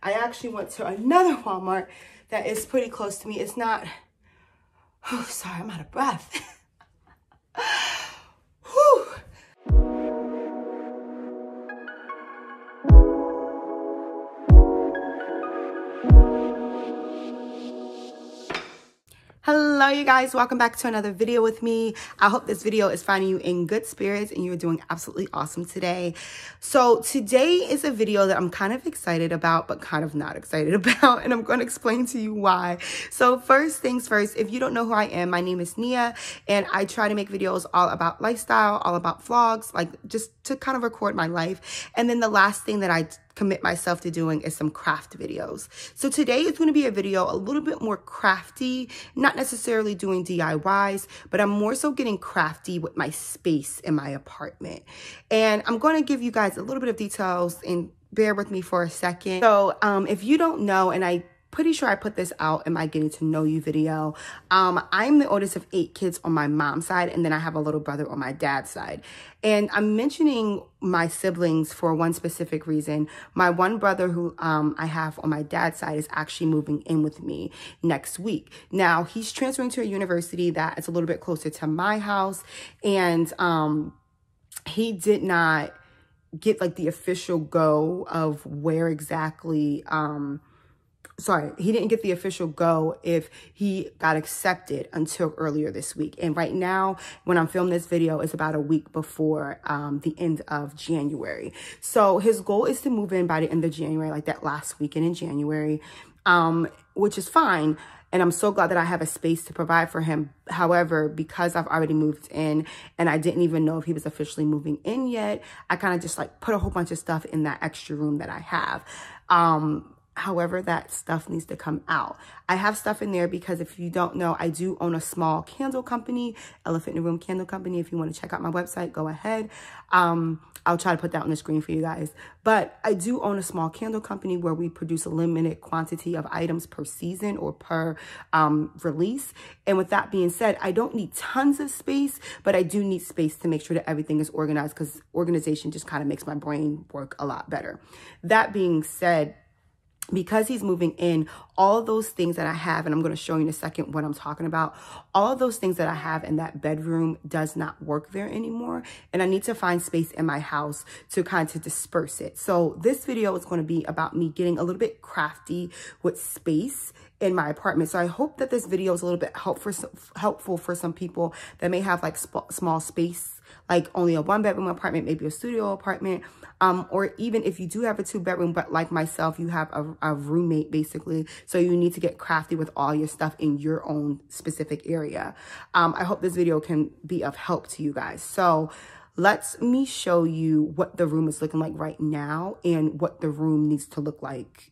I actually went to another Walmart that is pretty close to me. It's not, oh, sorry, I'm out of breath. Whew. Hello you guys, welcome back to another video with me. I hope this video is finding you in good spirits and you're doing absolutely awesome today. So today is a video that I'm kind of excited about but kind of not excited about, and I'm going to explain to you why. So first things first, if you don't know who I am, my name is Nia and I try to make videos all about lifestyle, all about vlogs, like just to kind of record my life. And then the last thing that I commit myself to doing is some craft videos. So today is going to be a video a little bit more crafty, not necessarily doing DIYs, but I'm more so getting crafty with my space in my apartment. And I'm going to give you guys a little bit of details and bear with me for a second. So if you don't know, and I'm pretty sure I put this out in my getting to know you video. I'm the oldest of 8 kids on my mom's side, and then I have a little brother on my dad's side. And I'm mentioning my siblings for one specific reason. My one brother who I have on my dad's side is actually moving in with me next week. Now, he's transferring to a university that is a little bit closer to my house, and he did not get like the official go of where exactly he didn't get the official go if he got accepted until earlier this week. And right now, when I'm filming this video, it's about a week before the end of January. So his goal is to move in by the end of January, like that last weekend in January, which is fine. And I'm so glad that I have a space to provide for him. However, because I've already moved in and I didn't even know if he was officially moving in yet, I kind of just like put a whole bunch of stuff in that extra room that I have. However, that stuff needs to come out. I have stuff in there because if you don't know, I do own a small candle company, Elephant in the Room Candle Company. If you want to check out my website, go ahead. I'll try to put that on the screen for you guys. But I do own a small candle company where we produce a limited quantity of items per season or per release. And with that being said, I don't need tons of space, but I do need space to make sure that everything is organized, because organization just kind of makes my brain work a lot better. That being said, because he's moving in, all of those things that I have, and I'm going to show you in a second what I'm talking about, all of those things that I have in that bedroom does not work there anymore. And I need to find space in my house to kind of disperse it. So this video is going to be about me getting a little bit crafty with space in my apartment. So I hope that this video is a little bit helpful for some people that may have like small space, like only a 1-bedroom apartment, maybe a studio apartment, or even if you do have a 2-bedroom, but like myself, you have a roommate basically. So you need to get crafty with all your stuff in your own specific area. I hope this video can be of help to you guys. So let me show you what the room is looking like right now and what the room needs to look like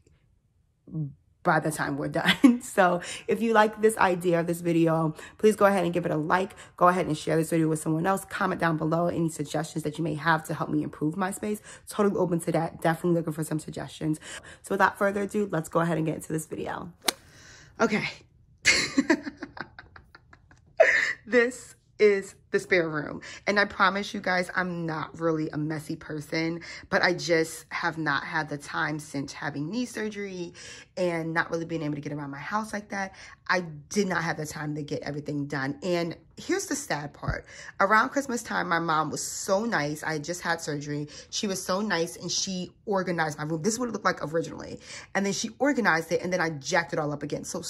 by the time we're done. So if you like this idea of this video, please go ahead and give it a like. Go ahead and share this video with someone else. Comment down below any suggestions that you may have to help me improve my space. Totally open to that. Definitely looking for some suggestions. So without further ado, let's go ahead and get into this video. Okay. This is the spare room. And I promise you guys, I'm not really a messy person, but I just have not had the time since having knee surgery and not really being able to get around my house like that. I did not have the time to get everything done. And here's the sad part. Around Christmas time, my mom was so nice. I just had surgery. She was so nice and she organized my room. This is what it looked like originally. And then she organized it and then I jacked it all up again. So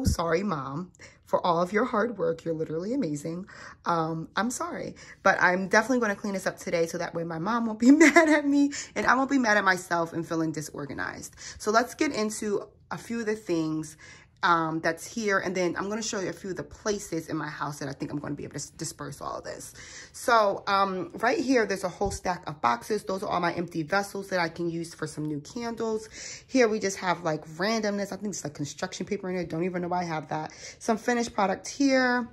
sorry, Mom, for all of your hard work. You're literally amazing. I'm sorry, but I'm definitely going to clean this up today so that way my mom won't be mad at me and I won't be mad at myself and feeling disorganized. So let's get into a few of the things that's here, and then I'm going to show you a few of the places in my house that I think I'm going to be able to disperse all of this. So right here, there's a whole stack of boxes. Those are all my empty vessels that I can use for some new candles. Here we just have like randomness. I think it's like construction paper in there. Don't even know why I have that. Some finished product here.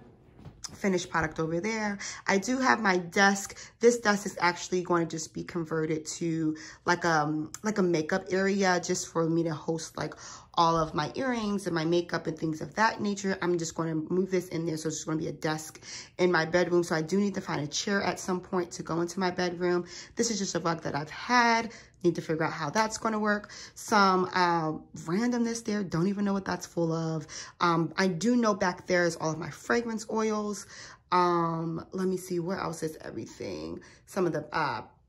Finished product over there. I do have my desk. This desk is actually going to just be converted to like a makeup area just for me to host like all of my earrings and my makeup and things of that nature. I'm just going to move this in there. So it's just going to be a desk in my bedroom. So I do need to find a chair at some point to go into my bedroom. This is just a rug that I've had. Need to figure out how that's going to work. Some randomness there. Don't even know what that's full of. I do know back there is all of my fragrance oils. Let me see, where else is everything? Some of the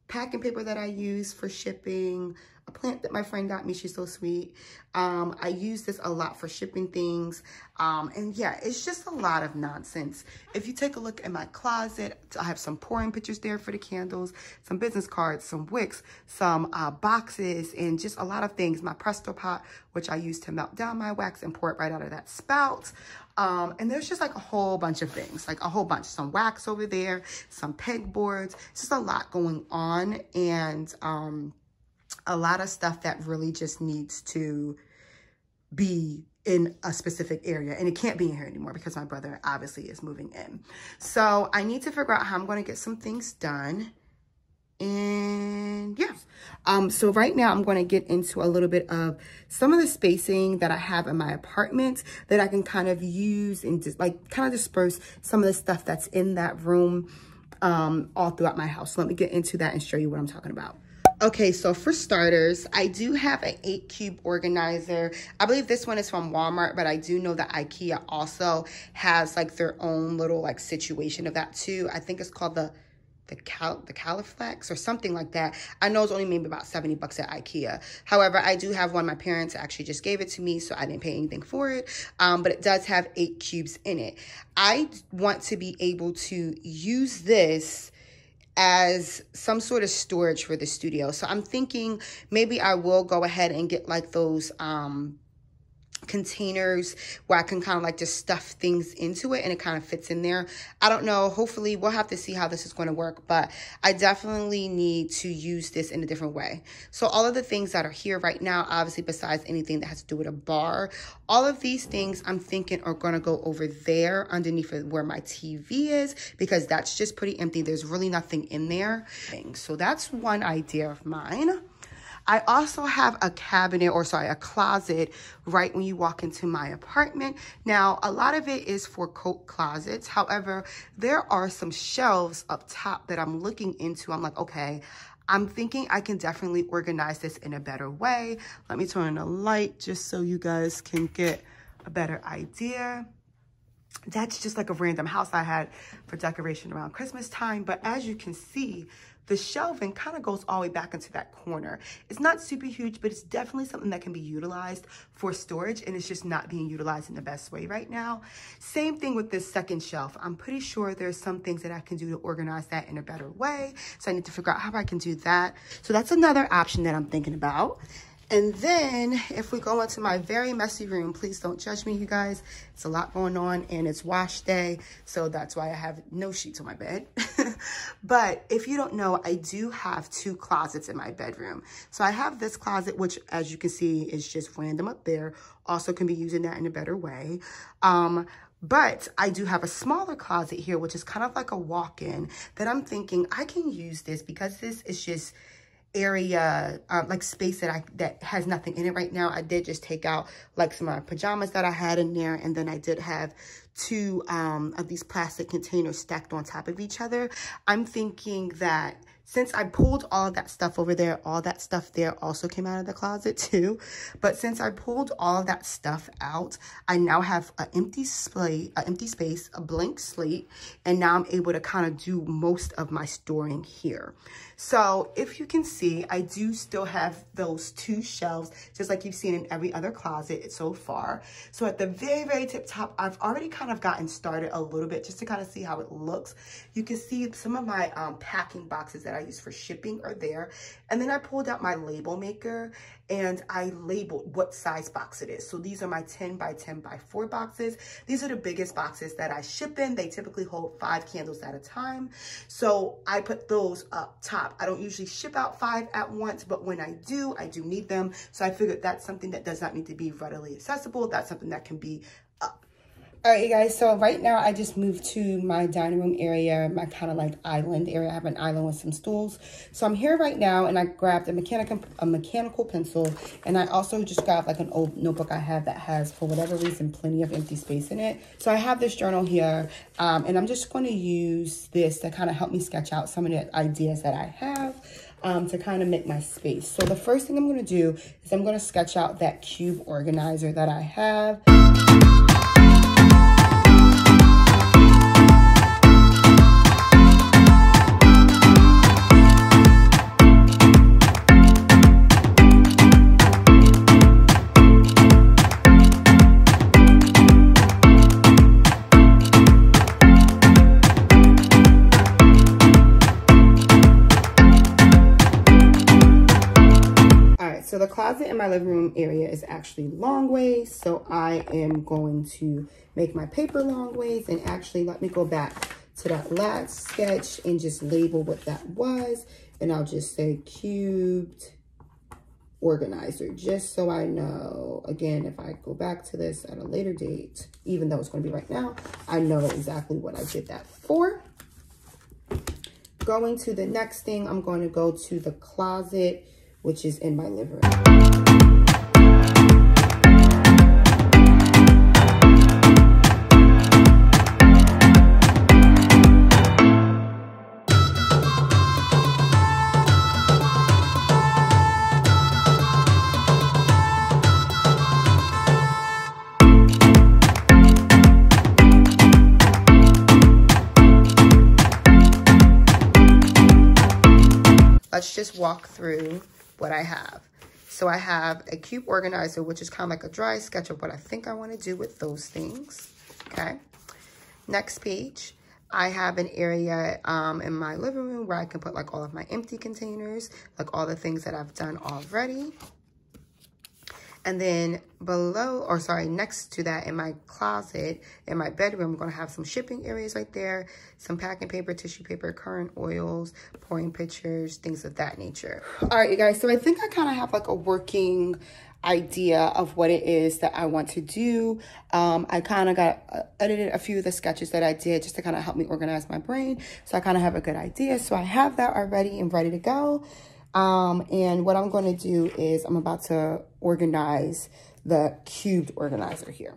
packing paper that I use for shipping. A plant that my friend got me, she's so sweet. I use this a lot for shipping things. And yeah, it's just a lot of nonsense. If you take a look at my closet, I have some pouring pitchers there for the candles, some business cards, some wicks, some boxes, and just a lot of things. My Presto pot, which I use to melt down my wax and pour it right out of that spout. And there's just like a whole bunch of things, like a whole bunch, some wax over there, some pegboards, just a lot going on. And, a lot of stuff that really just needs to be in a specific area, and it can't be in here anymore because my brother obviously is moving in. So I need to figure out how I'm going to get some things done. And yeah, so right now I'm going to get into a little bit of some of the spacing that I have in my apartment that I can kind of use and just like kind of disperse some of the stuff that's in that room all throughout my house. So let me get into that and show you what I'm talking about. Okay, so for starters, I do have an 8-cube organizer. I believe this one is from Walmart, but I do know that IKEA also has like their own little like situation of that too. I think it's called the Califlex or something like that. I know it's only maybe about 70 bucks at IKEA. However, I do have one. My parents actually just gave it to me, so I didn't pay anything for it. But it does have 8 cubes in it. I want to be able to use this as some sort of storage for the studio. So I'm thinking maybe I will go ahead and get like those containers where I can kind of like just stuff things into it and it kind of fits in there. I don't know. Hopefully we'll have to see how this is going to work, but I definitely need to use this in a different way. So all of the things that are here right now, obviously besides anything that has to do with a bar, all of these things I'm thinking are going to go over there underneath where my TV is, because that's just pretty empty. There's really nothing in there. So that's one idea of mine. I also have a cabinet, or sorry, a closet right when you walk into my apartment. Now, a lot of it is for coat closets. However, there are some shelves up top that I'm looking into. I'm like, okay, I'm thinking I can definitely organize this in a better way. Let me turn on the light just so you guys can get a better idea. That's just like a random house I had for decoration around Christmas time. But as you can see, the shelving kind of goes all the way back into that corner. It's not super huge, but it's definitely something that can be utilized for storage, and it's just not being utilized in the best way right now. Same thing with this second shelf. I'm pretty sure there's some things that I can do to organize that in a better way. So I need to figure out how I can do that. So that's another option that I'm thinking about. And then if we go into my very messy room, please don't judge me, you guys. It's a lot going on and it's wash day. So that's why I have no sheets on my bed. But if you don't know, I do have 2 closets in my bedroom. So I have this closet, which as you can see is just random up there. Also can be using that in a better way. But I do have a smaller closet here, which is kind of like a walk-in that I'm thinking I can use this because this is just area, like space that has nothing in it right now. I did just take out like some of my pajamas that I had in there, and then I did have 2 of these plastic containers stacked on top of each other. I'm thinking that since I pulled all of that stuff over there, all that stuff there also came out of the closet too. But since I pulled all of that stuff out, I now have an empty space, a blank slate, and now I'm able to kind of do most of my storing here. So if you can see, I do still have those 2 shelves, just like you've seen in every other closet so far. So at the very, very tip top, I've already kind of gotten started a little bit just to kind of see how it looks. You can see some of my packing boxes that I use for shipping are there. And then I pulled out my label maker and I labeled what size box it is. So these are my 10 by 10 by 4 boxes. These are the biggest boxes that I ship in. They typically hold 5 candles at a time. So I put those up top. I don't usually ship out 5 at once, but when I do need them. So I figured that's something that does not need to be readily accessible. That's something that can be up. All right, you guys, so right now I just moved to my dining room area, my kind of like island area. I have an island with some stools. So I'm here right now, and I grabbed a mechanical pencil, and I also just grabbed like an old notebook I have that has, for whatever reason, plenty of empty space in it. So I have this journal here, and I'm just going to use this to kind of help me sketch out some of the ideas that I have. to kind of make my space. So the first thing I'm going to do is I'm going to sketch out that cube organizer that I have. So the closet in my living room area is actually long ways. So I am going to make my paper long ways, and actually let me go back to that last sketch and just label what that was. And I'll just say cubed organizer, just so I know. Again, if I go back to this at a later date, even though it's going to be right now, I know exactly what I did that for. Going to the next thing, I'm going to go to the closet, which is in my living room. Let's just walk through what I have. So I have a cube organizer, which is kind of like a dry sketch of what I think I want to do with those things. Okay. Next page, I have an area in my living room where I can put like all of my empty containers, like all the things that I've done already. And then below, or sorry, next to that in my closet, in my bedroom, I'm going to have some shipping areas right there, some packing paper, tissue paper, current oils, pouring pitchers, things of that nature. All right, you guys, so I think I kind of have like a working idea of what it is that I want to do. I kind of edited a few of the sketches that I did just to kind of help me organize my brain. So I kind of have a good idea. So I have that already and ready to go. And what I'm going to do is I'm about to organize the cubed organizer here.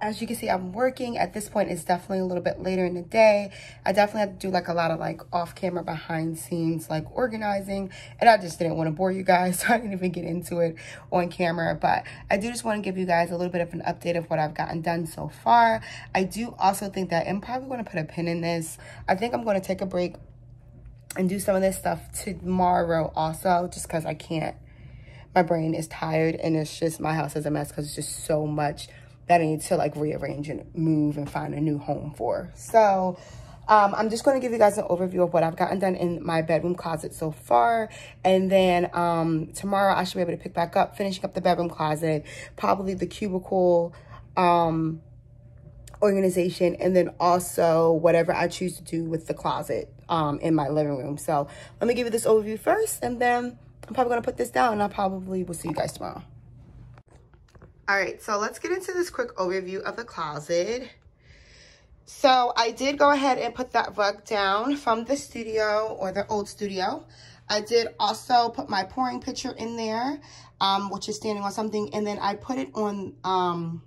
As you can see, I'm working. At this point, it's definitely a little bit later in the day. I definitely have to do like a lot of like off-camera, behind scenes, like organizing. And I just didn't want to bore you guys, so I didn't even get into it on camera. But I do just want to give you guys a little bit of an update of what I've gotten done so far. I do also think that I'm probably going to put a pin in this. I think I'm going to take a break and do some of this stuff tomorrow also, just because I can't. My brain is tired and it's just, my house is a mess because it's just so much that I need to like rearrange and move and find a new home for. So I'm just going to give you guys an overview of what I've gotten done in my bedroom closet so far. And then tomorrow I should be able to pick back up, finishing up the bedroom closet, probably the cubicle organization, and then also whatever I choose to do with the closet in my living room. So let me give you this overview first, and then I'm probably going to put this down, and I probably will see you guys tomorrow. All right, so let's get into this quick overview of the closet. So I did go ahead and put that rug down from the studio, or the old studio. I did also put my pouring pitcher in there, which is standing on something. And then I put it on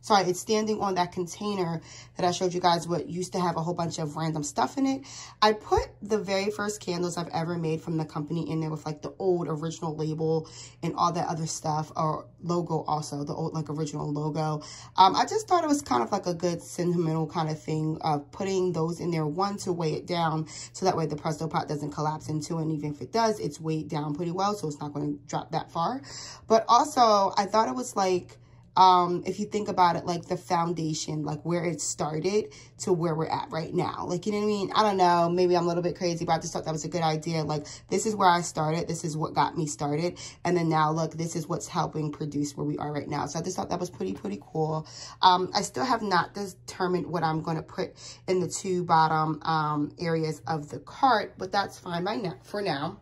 sorry, it's standing on that container that I showed you guys what used to have a whole bunch of random stuff in it. I put the very first candles I've ever made from the company in there with like the old original label and all that other stuff, or logo also, the old like original logo. I just thought it was kind of like a good sentimental kind of thing of putting those in there, one, to weigh it down so that way the Presto pot doesn't collapse into it, and even if it does, it's weighed down pretty well, so it's not going to drop that far. But also I thought it was like, if you think about it, like the foundation, like where it started to where we're at right now. Like, you know what I mean? I don't know, maybe I'm a little bit crazy, but I just thought that was a good idea. Like, this is where I started. This is what got me started. And then now, look, this is what's helping produce where we are right now. So I just thought that was pretty cool. I still have not determined what I'm going to put in the two bottom areas of the cart, but that's fine right now. For now,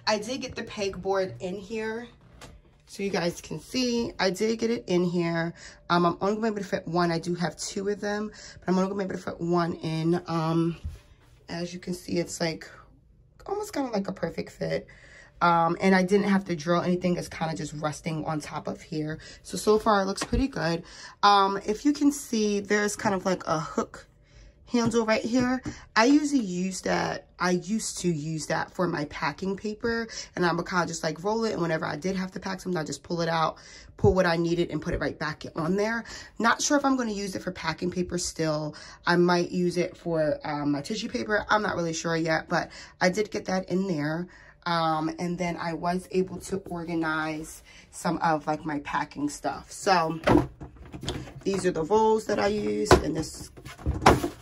I did get the pegboard in here. So you guys can see, I did get it in here. I'm only going to be able to fit one. I do have two of them, but I'm only going to be able to fit one in. As you can see, it's like almost kind of like a perfect fit. And I didn't have to drill anything. It's kind of just resting on top of here. So far it looks pretty good. If you can see, there's kind of like a hook handle right here. I used to use that for my packing paper, and I would kind of just like roll it, and whenever I did have to pack something, I just pull it out, pull what I needed, and put it right back on there. Not sure if I'm going to use it for packing paper still. I might use it for my tissue paper. I'm not really sure yet, but I did get that in there. And then I was able to organize some of like my packing stuff. So these are the rolls that I use, and this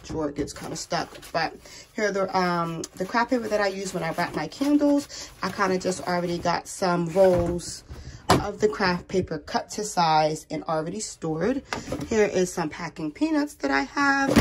drawer gets kind of stuck, but here are the craft paper that I use when I wrap my candles. I kind of just already got some rolls of the craft paper cut to size and already stored. Here is some packing peanuts that I have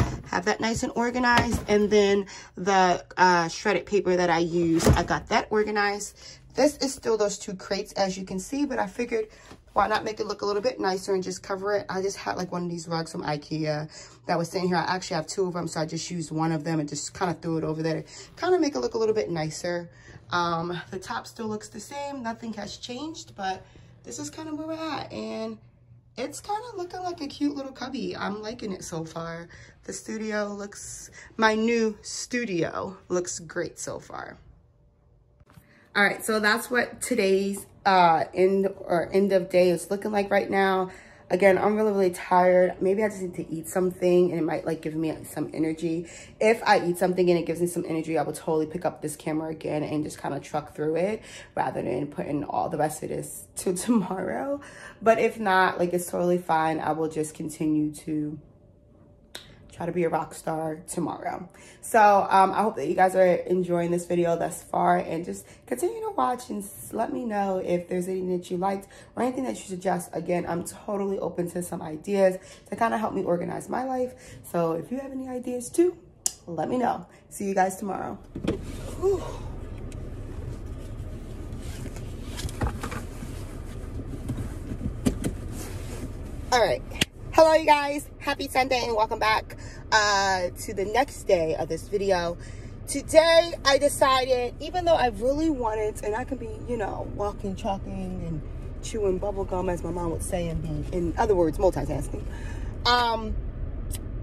that nice and organized, and then the shredded paper that I use, I got that organized. This is still those two crates, as you can see, but I figured why not make it look a little bit nicer and just cover it. I just had like one of these rugs from IKEA that was sitting here. I actually have two of them, so I just used one of them and just kind of threw it over there, kind of make it look a little bit nicer. The top still looks the same. Nothing has changed, but this is kind of where we're at, and it's kind of looking like a cute little cubby. I'm liking it so far. The studio looks, my new studio looks great so far. All right, so that's what today's end of day is looking like right now. Again, I'm really tired. Maybe I just need to eat something, and it might like give me some energy. If I eat something and it gives me some energy, I will totally pick up this camera again and just kind of truck through it rather than putting all the rest of this to tomorrow. But if not, like, it's totally fine. I will just continue to try to be a rock star tomorrow. So I hope that you guys are enjoying this video thus far, and just continue to watch and let me know if there's anything that you liked or anything that you suggest. Again, I'm totally open to some ideas to kind of help me organize my life. So if you have any ideas too, let me know. See you guys tomorrow. Whew. All right. Hello, you guys. Happy Sunday and welcome back to the next day of this video. Today, I decided, even though I really wanted, and I can be, you know, walking, talking, and chewing bubble gum, as my mom would say, and be, in other words, multitasking.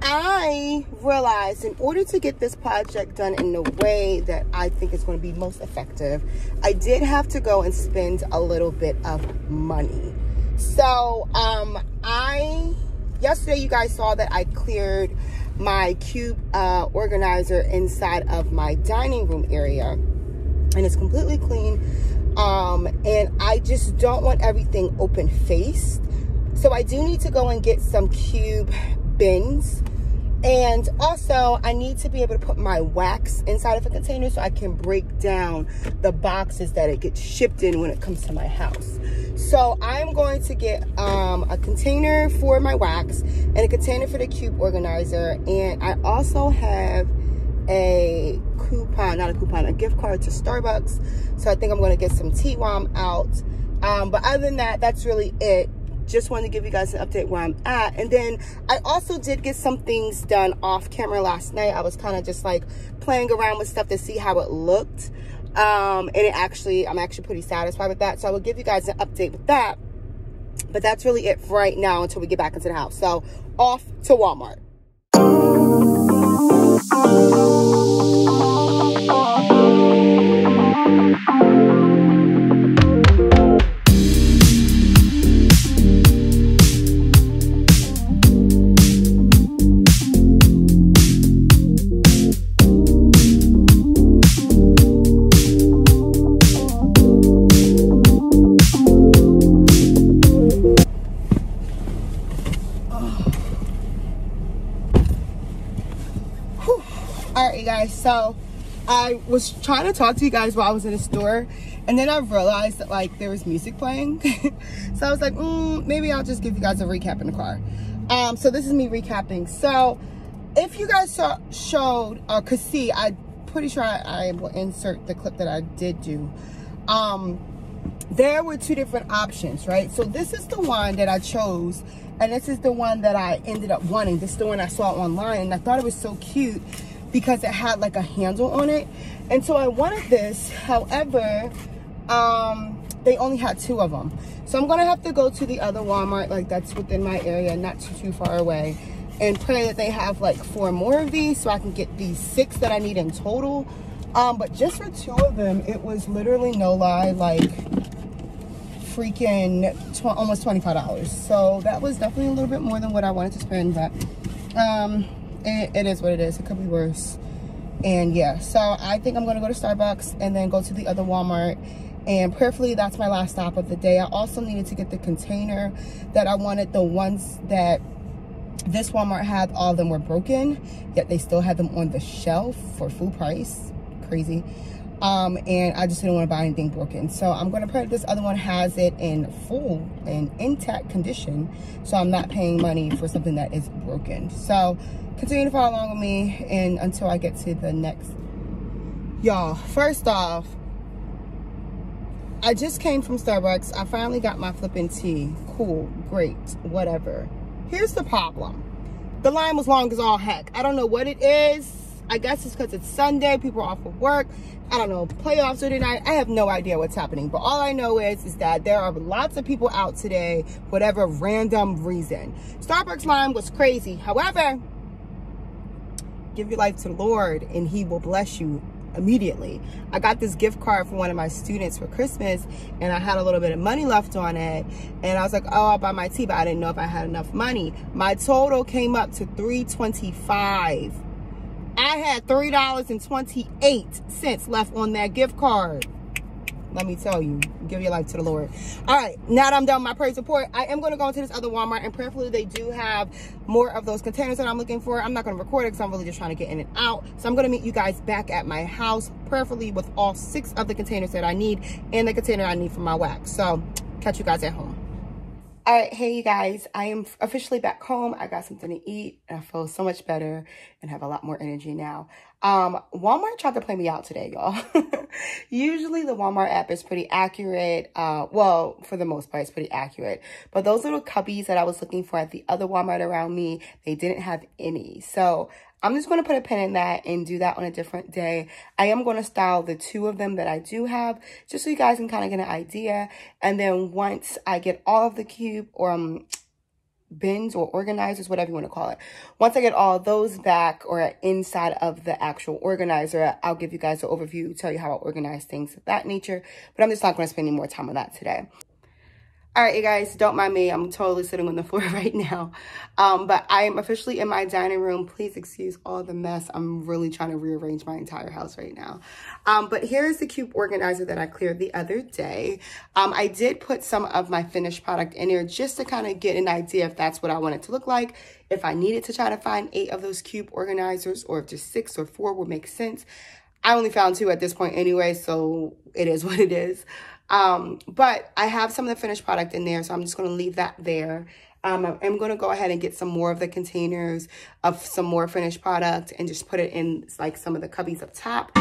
I realized in order to get this project done in the way that I think is going to be most effective, I did have to go and spend a little bit of money. So, yesterday you guys saw that I cleared my cube organizer inside of my dining room area, and it's completely clean. And I just don't want everything open faced, so I do need to go and get some cube bins. And also I need to be able to put my wax inside of a container so I can break down the boxes that it gets shipped in when it comes to my house. So I'm going to get a container for my wax and a container for the cube organizer. And I also have a coupon, not a coupon, a gift card to Starbucks. So I think I'm going to get some tea while I'm out. But other than that, that's really it. Just wanted to give you guys an update where I'm at. And then I also did get some things done off camera last night. I was kind of just like playing around with stuff to see how it looked. And I'm actually pretty satisfied with that. So I will give you guys an update with that. But that's really it for right now until we get back into the house. So off to Walmart. Alright guys, so I was trying to talk to you guys while I was in the store, and then I realized that like there was music playing. So I was like, maybe I'll just give you guys a recap in the car. So this is me recapping. So if you guys showed or could see, I'm pretty sure I will insert the clip that I did do. There were two different options, right? So this is the one that I chose, and this is the one that I ended up wanting. This is the one I saw online, and I thought it was so cute because it had like a handle on it, and so I wanted this. However, they only had two of them, so I'm gonna have to go to the other Walmart, like that's within my area, not too far away, and pray that they have like 4 more of these so I can get these 6 that I need in total. But just for 2 of them, it was literally, no lie, like freaking almost $25. So that was definitely a little bit more than what I wanted to spend, but it is what it is. It could be worse. And yeah, so I think I'm gonna go to Starbucks and then go to the other Walmart, and prayerfully that's my last stop of the day. I also needed to get the container that I wanted. The ones that this Walmart had, all of them were broken, yet they still had them on the shelf for full price. Crazy. And I just didn't want to buy anything broken, so I'm going to pray that this other one has it in full and intact condition, so I'm not paying money for something that is broken. So continue to follow along with me and until I get to the next. Y'all, first off, I just came from Starbucks. I finally got my flipping tea. Cool, great, whatever. Here's the problem. The line was long as all heck. I don't know what it is. I guess it's because it's Sunday, people are off of work. I don't know, playoffs or tonight. I have no idea what's happening, but all I know is that there are lots of people out today, whatever random reason. Starbucks line was crazy. However, give your life to the Lord and he will bless you immediately. I got this gift card from one of my students for Christmas, and I had a little bit of money left on it, and I was like, oh, I'll buy my tea, but I didn't know if I had enough money. My total came up to $3.25. I had $3.28 left on that gift card. Let me tell you, give your life to the Lord. All right, now that I'm done with my praise report, I am going to go into this other Walmart, and prayerfully they do have more of those containers that I'm looking for. I'm not going to record it because I'm really just trying to get in and out. So I'm going to meet you guys back at my house, prayerfully with all 6 of the containers that I need and the container I need for my wax. So catch you guys at home. All right, hey you guys, I am officially back home. I got something to eat, and I feel so much better and have a lot more energy now. Walmart tried to play me out today, y'all. Usually the Walmart app is pretty accurate. Well, for the most part, it's pretty accurate. But those little cubbies that I was looking for at the other Walmart around me, they didn't have any. So I'm just going to put a pin in that and do that on a different day. I am going to style the 2 of them that I do have, just so you guys can kind of get an idea. And then once I get all of the cube or bins or organizers, whatever you want to call it, once I get all those back or inside of the actual organizer, I'll give you guys an overview, tell you how I organize things of that nature. But I'm just not going to spend any more time on that today. All right, you guys, don't mind me. I'm totally sitting on the floor right now. But I am officially in my dining room. Please excuse all the mess. I'm really trying to rearrange my entire house right now. But here's the cube organizer that I cleared the other day. I did put some of my finished product in there just to kind of get an idea if that's what I want it to look like. If I needed to try to find 8 of those cube organizers, or if just 6 or 4 would make sense. I only found 2 at this point anyway, so it is what it is. But I have some of the finished product in there, so I'm just going to leave that there. I'm going to go ahead and get some more of the containers of some more finished product and just put it in like some of the cubbies up top.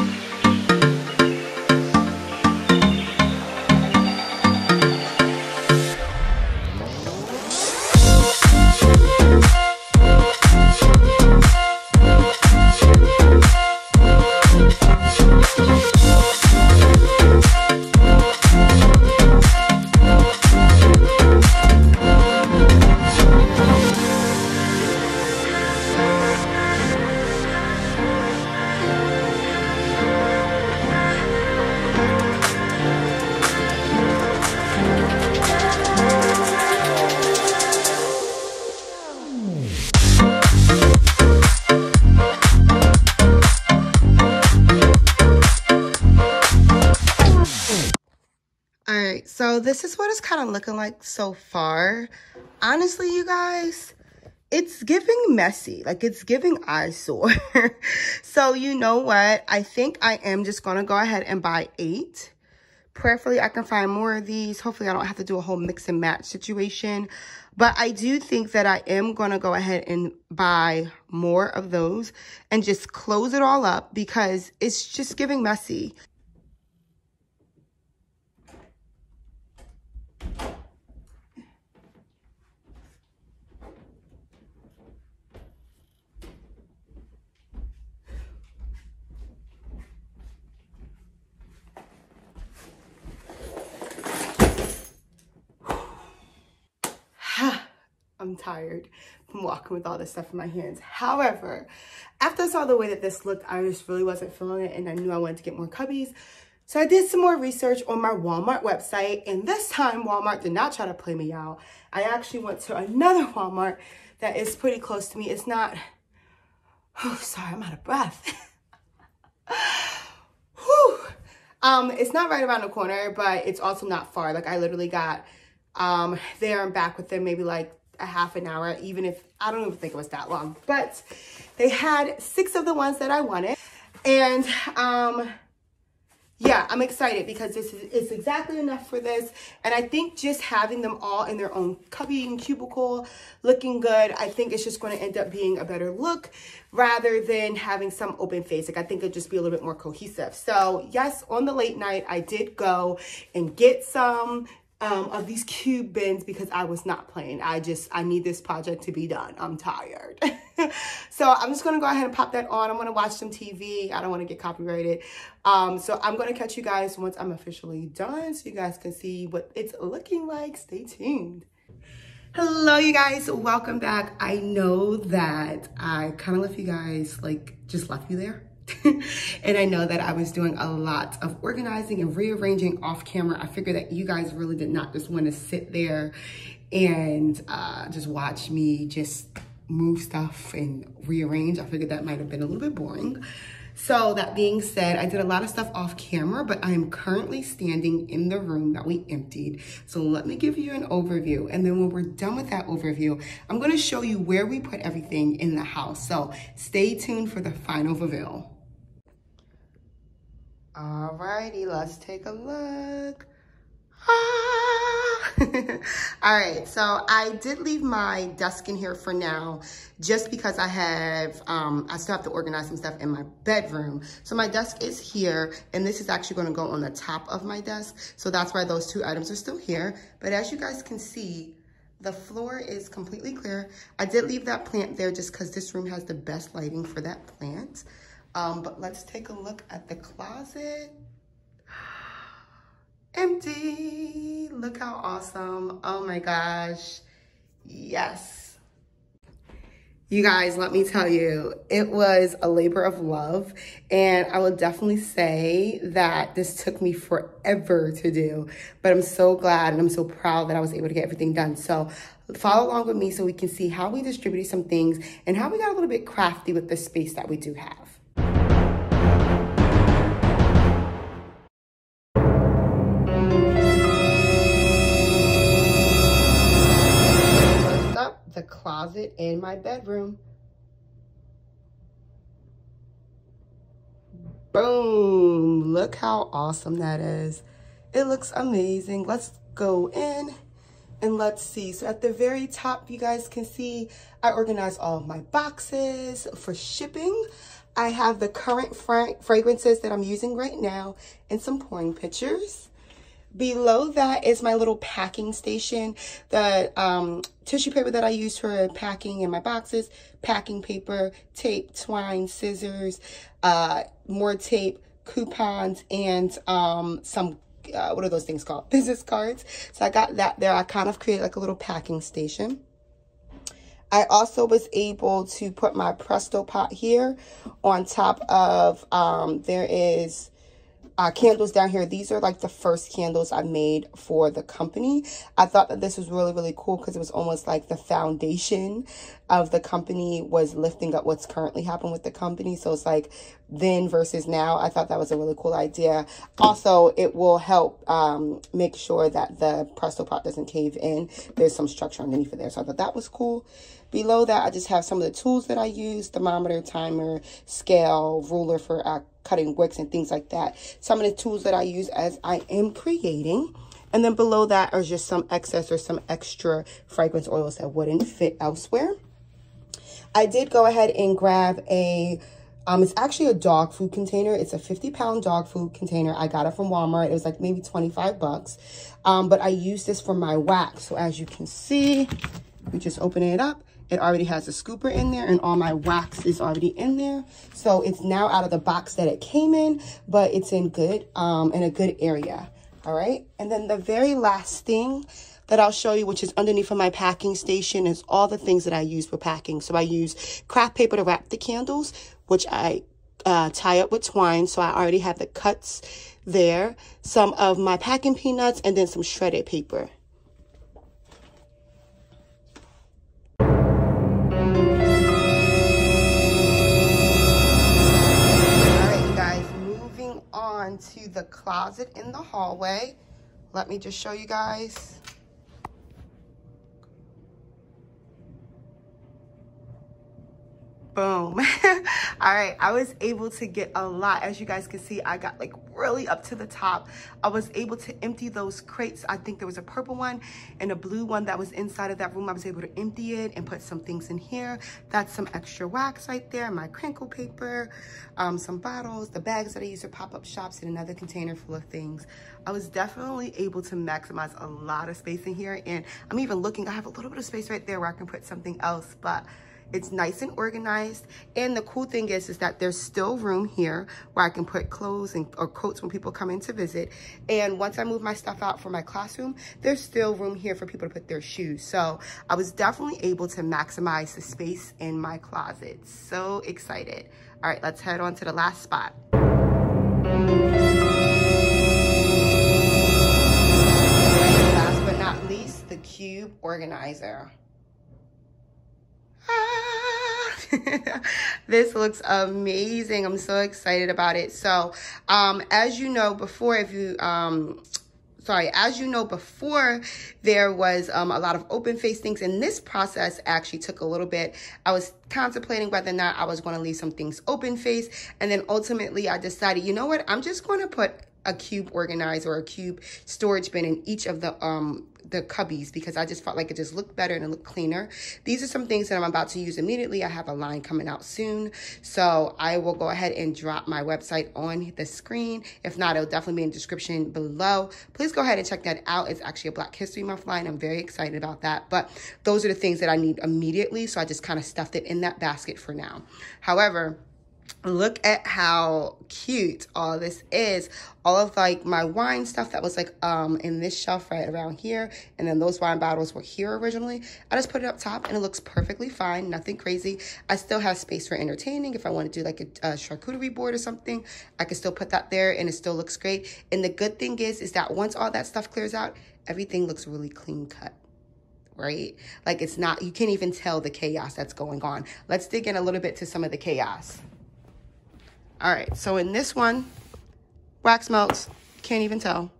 this is what it's kind of looking like so far. Honestly, you guys, it's giving messy. Like, it's giving eyesore. So you know what? I think I am just going to go ahead and buy 8. Prayerfully, I can find more of these. Hopefully, I don't have to do a whole mix and match situation. But I do think that I am going to go ahead and buy more of those and just close it all up because it's just giving messy. I'm tired from walking with all this stuff in my hands. However, after I saw the way that this looked, I just really wasn't feeling it, and I knew I wanted to get more cubbies. So I did some more research on my Walmart website, and this time Walmart did not try to play me out. I actually went to another Walmart that is pretty close to me. It's not, oh, sorry, I'm out of breath. Whew. It's not right around the corner, but it's also not far. Like, I literally got there and back within maybe like a half an hour, even if I don't even think it was that long. But they had 6 of the ones that I wanted, and yeah, I'm excited because it's exactly enough for this. And I think just having them all in their own cubby and cubicle looking good, I think it's just going to end up being a better look rather than having some open face. Like, I think it'd just be a little bit more cohesive. So yes, on the late night, I did go and get some of these cube bins because I was not playing. I need this project to be done. I'm tired. So I'm just going to go ahead and pop that on. I'm going to watch some TV. I don't want to get copyrighted. So I'm going to catch you guys once I'm officially done so you guys can see what it's looking like. Stay tuned. Hello, you guys. Welcome back. I know that I kind of left you guys, like, just left you there. And I know that I was doing a lot of organizing and rearranging off camera. I figured that you guys really did not just want to sit there and just watch me just move stuff and rearrange. I figured that might have been a little bit boring. So that being said, I did a lot of stuff off camera, but I am currently standing in the room that we emptied. So let me give you an overview. And then when we're done with that overview, I'm going to show you where we put everything in the house. So stay tuned for the final reveal. Alrighty, let's take a look. All right, so I did leave my desk in here for now, just because I have, I still have to organize some stuff in my bedroom. So my desk is here, and this is actually gonna go on the top of my desk. So that's why those 2 items are still here. But as you guys can see, the floor is completely clear. I did leave that plant there just because this room has the best lighting for that plant. But let's take a look at the closet. Empty. Look how awesome. Oh my gosh. Yes. You guys, let me tell you, it was a labor of love. And I will definitely say that this took me forever to do. But I'm so glad and I'm so proud that I was able to get everything done. So follow along with me so we can see how we distributed some things and how we got a little bit crafty with the space that we do have. The closet in my bedroom. Boom! Look how awesome that is. It looks amazing. Let's go in and let's see. So at the very top, you guys can see I organized all of my boxes for shipping. I have the current fragrances that I'm using right now and some pouring pictures. Below that is my little packing station, the tissue paper that I use for packing in my boxes, packing paper, tape, twine, scissors, more tape, coupons, and some, what are those things called? Business cards. So I got that there. I kind of created like a little packing station. I also was able to put my Presto pot here on top of, there is candles down here. These are like the first candles I made for the company. I thought that this was really, really cool because it was almost like the foundation of the company was lifting up what's currently happening with the company. So it's like then versus now. I thought that was a really cool idea. Also, it will help make sure that the Presto pot doesn't cave in. There's some structure underneath it there. So I thought that was cool. Below that, I just have some of the tools that I use: thermometer, timer, scale, ruler for cutting wicks and things like that. Some of the tools that I use as I am creating. And then below that are just some excess or some extra fragrance oils that wouldn't fit elsewhere. I did go ahead and grab a, it's actually a dog food container. It's a 50-pound dog food container. I got it from Walmart. It was like maybe 25 bucks. But I use this for my wax. So as you can see, we just open it up. It already has a scooper in there and all my wax is already in there. So it's now out of the box that it came in, but it's in a good area. All right. And then the very last thing that I'll show you, which is underneath of my packing station, is all the things that I use for packing. So I use craft paper to wrap the candles, which I tie up with twine. So I already have the cuts there, some of my packing peanuts, and then some shredded paper. To the closet in the hallway. Let me just show you guys. Boom. All right, I was able to get a lot. As you guys can see, I got like really up to the top. I was able to empty those crates. I think there was a purple one and a blue one that was inside of that room. I was able to empty it and put some things in here. That's some extra wax right there, my crinkle paper, some bottles, the bags that I use for pop-up shops, and another container full of things. I was definitely able to maximize a lot of space in here. And I'm even looking, I have a little bit of space right there where I can put something else, but it's nice and organized. And the cool thing is that there's still room here where I can put clothes or coats when people come in to visit. And once I move my stuff out for my classroom, there's still room here for people to put their shoes. So I was definitely able to maximize the space in my closet. So excited. All right, let's head on to the last spot. Last but not least, the cube organizer. This looks amazing. I'm so excited about it. So as you know before, before there was a lot of open face things, and this process actually took a little bit. I was contemplating whether or not I was going to leave some things open face, and then ultimately I decided, you know what, I'm just going to put a cube organizer or a cube storage bin in each of the cubbies, because I just felt like it just looked better and it looked cleaner. These are some things that I'm about to use immediately. I have a line coming out soon, so I will go ahead and drop my website on the screen. If not, it'll definitely be in the description below. Please go ahead and check that out. It's actually a Black History Month line. I'm very excited about that, but those are the things that I need immediately, so I just kind of stuffed it in that basket for now. However, look at how cute all this is. All of like my wine stuff that was like in this shelf right around here, and then those wine bottles were here originally. I just put it up top and it looks perfectly fine, nothing crazy. I still have space for entertaining. If I want to do like a charcuterie board or something, I can still put that there and it still looks great. And the good thing is that once all that stuff clears out, everything looks really clean cut. Right? Like it's not, you can't even tell the chaos that's going on. Let's dig in a little bit to some of the chaos. All right, so in this one, wax melts, can't even tell.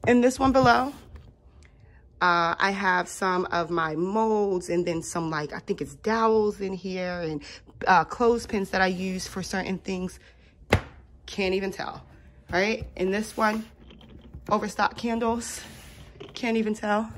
In this one below, I have some of my molds, and then some like, I think it's dowels in here, and clothespins that I use for certain things. Can't even tell. All right, in this one, overstock candles, can't even tell.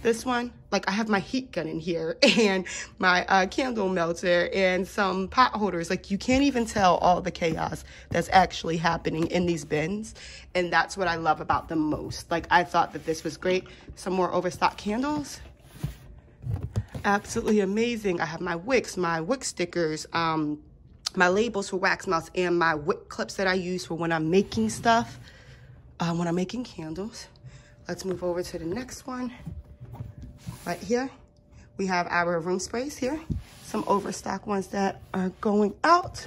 This one, like I have my heat gun in here and my candle melter and some pot holders. Like you can't even tell all the chaos that's actually happening in these bins. And that's what I love about them most. Like I thought that this was great. Some more overstock candles. Absolutely amazing. I have my wicks, my wick stickers, my labels for wax melts, and my wick clips that I use for when I'm making stuff, when I'm making candles. Let's move over to the next one. Right here, we have our room sprays here, some overstock ones that are going out.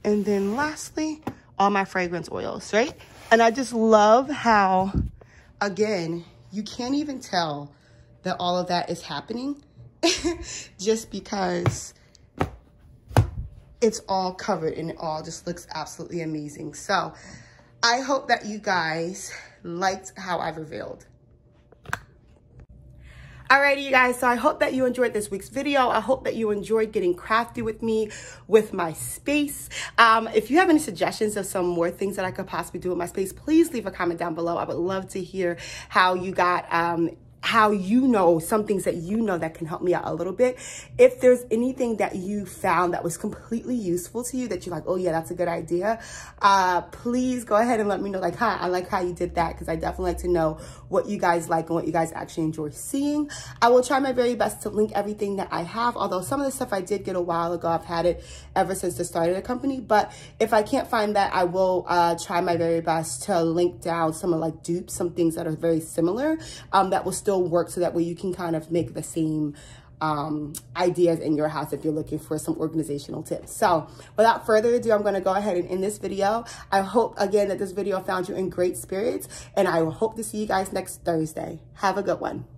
And then lastly, all my fragrance oils, right? And I just love how, again, you can't even tell that all of that is happening just because it's all covered and it all just looks absolutely amazing. So I hope that you guys liked how I revealed. Alrighty, you guys, so I hope that you enjoyed this week's video. I hope that you enjoyed getting crafty with me with my space. If you have any suggestions of some more things that I could possibly do with my space, please leave a comment down below. I would love to hear how you got how you know some things that you know that can help me out a little bit. If there's anything that you found that was completely useful to you that you're like, oh yeah, that's a good idea, please go ahead and let me know, like, hi, I like how you did that, because I definitely like to know what you guys like and what you guys actually enjoy seeing. I will try my very best to link everything that I have, although some of the stuff I did get a while ago. I've had it ever since the start of the company, but if I can't find that, I will try my very best to link down some of like dupes, some things that are very similar that will still work, so that way you can kind of make the same ideas in your house if you're looking for some organizational tips. So without further ado, I'm going to go ahead and end this video. I hope again that this video found you in great spirits, and I hope to see you guys next Thursday. Have a good one.